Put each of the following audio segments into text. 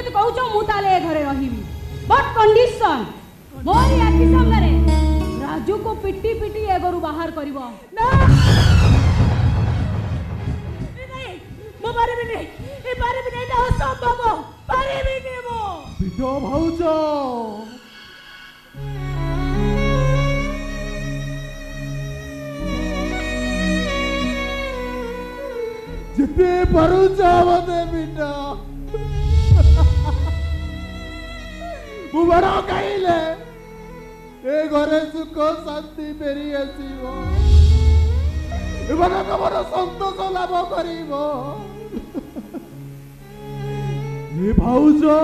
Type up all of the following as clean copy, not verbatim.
जदि कहूछ मु ताले घरे रहिबी बट कंडीशन मोरी आखि सामने राजू को पिटी पिटी ए घरु बाहर करबो ना नहीं मो पारिबी नहीं ए पारिबी नहीं ना असंभव पारिबी नहीं मो पिटो भाऊजो जिते परुचा मते पिटो मु बड़ा कहिले ए घरे सुख शांति फेरी आसीबो एबना कबर संतोष लाभ करिबो ए भाऊजो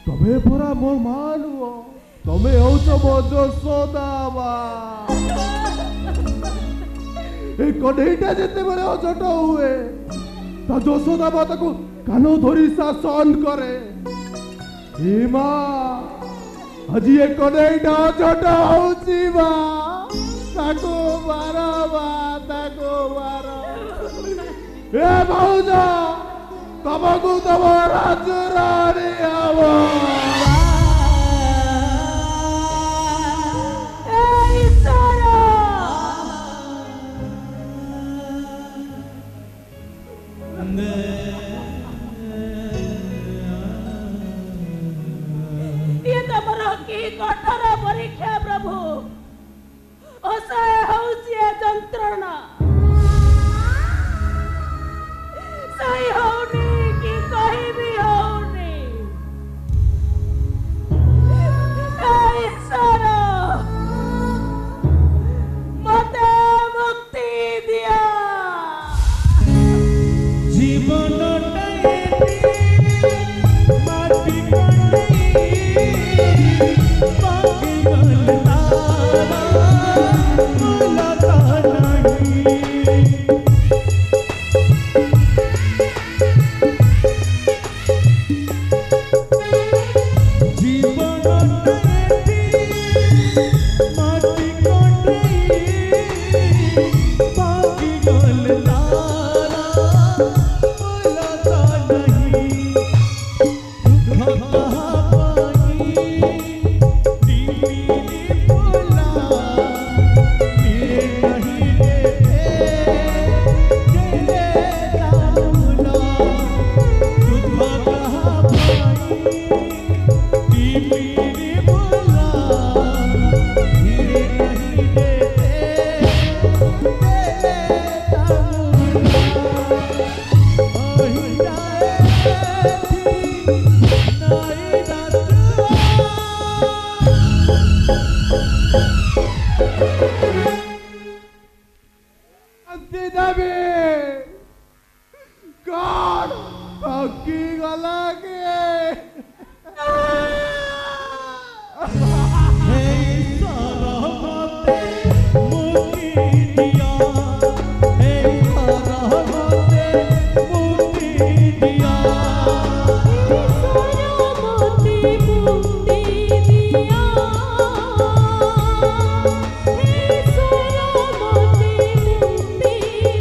तमे परा मोर मानुओ तमे होचो मो जसोदाबा ए कढेटा जेते बेले अजट हुए ता जसोदाबा ताको कानो धरी शासन करे ए मां अजी ए कढेटा अजट होची बा ताको ताको बारा ए भाऊजा तमको तम राजुरानी आवो कठोर परीक्षा प्रभु असहाय हौसी जंत्रणा सही होनी कि कहीं भी होनी ईश्वर मते मुक्ति दिया जीवन God, Aki Gala